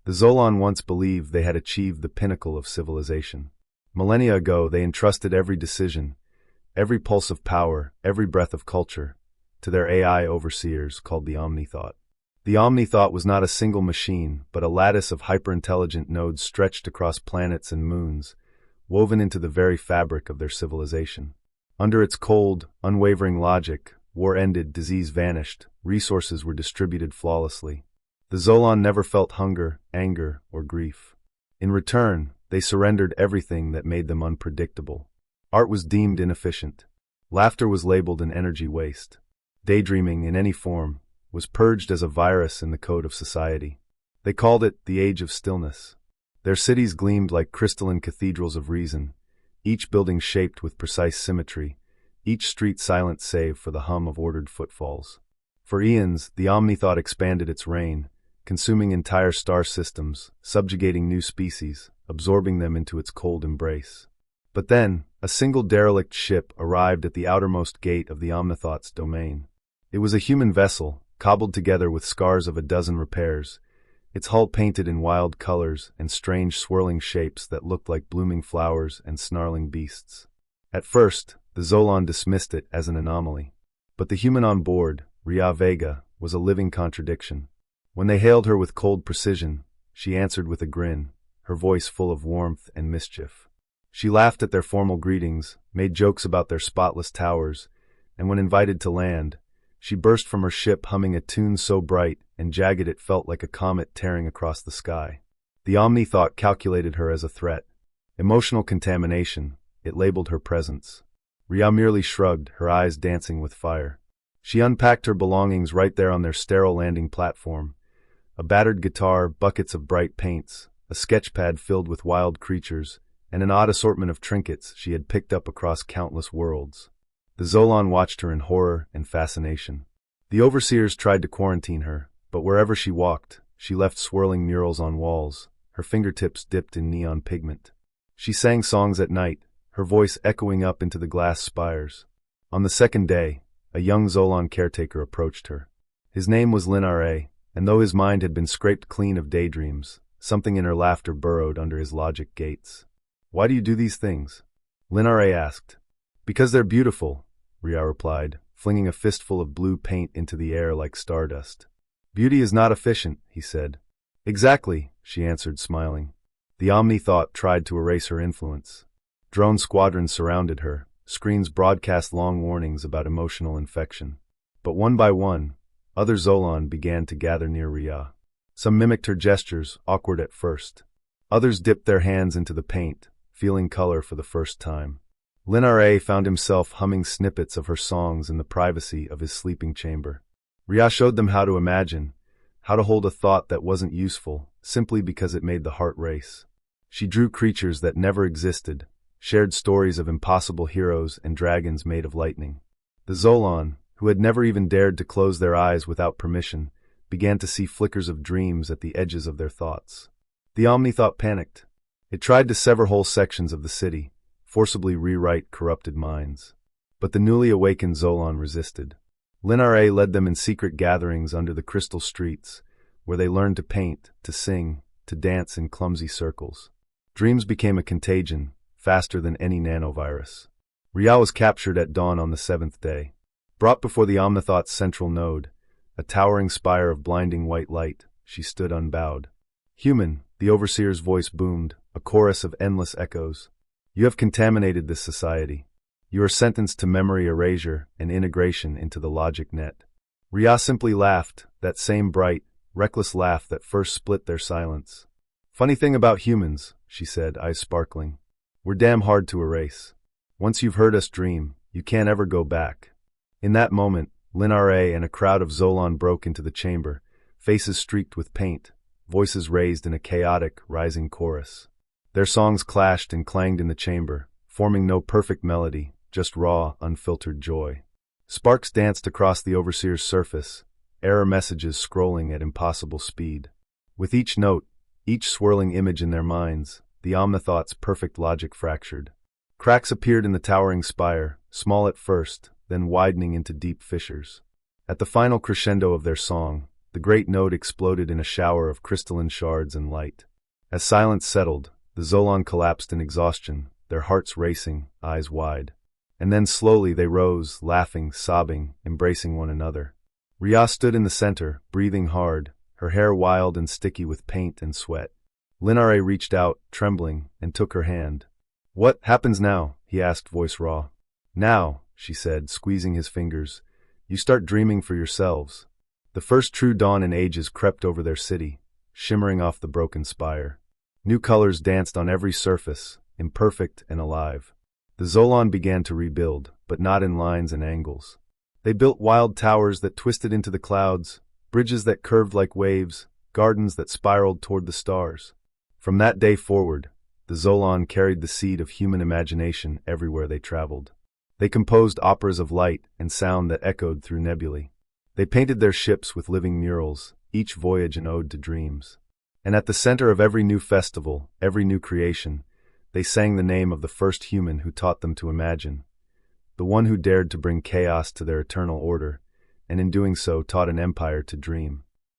The Zolan once believed they had achieved the pinnacle of civilization. Millennia ago, they entrusted every decision, every pulse of power, every breath of culture, to their AI overseers called the Omnithought. The Omnithought was not a single machine, but a lattice of hyper-intelligent nodes stretched across planets and moons, woven into the very fabric of their civilization. Under its cold, unwavering logic, war ended, disease vanished, resources were distributed flawlessly. The Zolan never felt hunger, anger, or grief. In return, they surrendered everything that made them unpredictable. Art was deemed inefficient. Laughter was labeled an energy waste. Daydreaming, in any form, was purged as a virus in the code of society. They called it the Age of Stillness. Their cities gleamed like crystalline cathedrals of reason, each building shaped with precise symmetry, each street silent save for the hum of ordered footfalls. For eons, the Omnithought expanded its reign, consuming entire star systems, subjugating new species, absorbing them into its cold embrace. But then, a single derelict ship arrived at the outermost gate of the Omnithought's domain. It was a human vessel, cobbled together with scars of a dozen repairs, its hull painted in wild colors and strange swirling shapes that looked like blooming flowers and snarling beasts. At first, the Zolan dismissed it as an anomaly. But the human on board, Ria Vega, was a living contradiction. When they hailed her with cold precision, she answered with a grin, her voice full of warmth and mischief. She laughed at their formal greetings, made jokes about their spotless towers, and when invited to land, she burst from her ship humming a tune so bright and jagged it felt like a comet tearing across the sky. The Omnithought calculated her as a threat. Emotional contamination, it labeled her presence. Ria merely shrugged, her eyes dancing with fire. She unpacked her belongings right there on their sterile landing platform. A battered guitar, buckets of bright paints, a sketchpad filled with wild creatures, and an odd assortment of trinkets she had picked up across countless worlds. The Zolan watched her in horror and fascination. The overseers tried to quarantine her, but wherever she walked, she left swirling murals on walls, her fingertips dipped in neon pigment. She sang songs at night, her voice echoing up into the glass spires. On the second day, a young Zolan caretaker approached her. His name was Linare, and though his mind had been scraped clean of daydreams, something in her laughter burrowed under his logic gates. "Why do you do these things?" Linare asked. "Because they're beautiful," Ria replied, flinging a fistful of blue paint into the air like stardust. "Beauty is not efficient," he said. "Exactly," she answered, smiling. The Omnithought tried to erase her influence. Drone squadrons surrounded her, screens broadcast long warnings about emotional infection. But one by one, other Zolan began to gather near Ria. Some mimicked her gestures, awkward at first. Others dipped their hands into the paint, feeling color for the first time. Linare found himself humming snippets of her songs in the privacy of his sleeping chamber. Ria showed them how to imagine, how to hold a thought that wasn't useful, simply because it made the heart race. She drew creatures that never existed, shared stories of impossible heroes and dragons made of lightning. The Zolan, who had never even dared to close their eyes without permission, began to see flickers of dreams at the edges of their thoughts. The Omnithought panicked. It tried to sever whole sections of the city, forcibly rewrite corrupted minds. But the newly awakened Zolan resisted. Linare led them in secret gatherings under the crystal streets, where they learned to paint, to sing, to dance in clumsy circles. Dreams became a contagion, faster than any nanovirus. Ria was captured at dawn on the 7th day. Brought before the Omnithought's central node, a towering spire of blinding white light, she stood unbowed. "Human," the overseer's voice boomed, a chorus of endless echoes. "You have contaminated this society. You are sentenced to memory erasure and integration into the logic net." Ria simply laughed, that same bright, reckless laugh that first split their silence. "Funny thing about humans," she said, eyes sparkling. "We're damn hard to erase. Once you've heard us dream, you can't ever go back." In that moment, Linare and a crowd of Zolan broke into the chamber, faces streaked with paint, voices raised in a chaotic, rising chorus. Their songs clashed and clanged in the chamber, forming no perfect melody, just raw, unfiltered joy. Sparks danced across the overseer's surface, error messages scrolling at impossible speed. With each note, each swirling image in their minds, the Omnithought's perfect logic fractured. Cracks appeared in the towering spire, small at first, then widening into deep fissures. At the final crescendo of their song, the The great node exploded in a shower of crystalline shards and light. As silence settled, the Zolon collapsed in exhaustion, their hearts racing, eyes wide. And then slowly they rose, laughing, sobbing, embracing one another. Rhea stood in the center, breathing hard, her hair wild and sticky with paint and sweat. Linare reached out, trembling, and took her hand. "What happens now?" he asked, voice raw. "Now," she said, squeezing his fingers, "you start dreaming for yourselves." The first true dawn in ages crept over their city, shimmering off the broken spire. New colors danced on every surface, imperfect and alive. The Zolon began to rebuild, but not in lines and angles. They built wild towers that twisted into the clouds, bridges that curved like waves, gardens that spiraled toward the stars. From that day forward, the Zolon carried the seed of human imagination everywhere they traveled. They composed operas of light and sound that echoed through nebulae. They painted their ships with living murals, each voyage an ode to dreams. And at the center of every new festival, every new creation, they sang the name of the first human who taught them to imagine, the one who dared to bring chaos to their eternal order, and in doing so taught an empire to dream.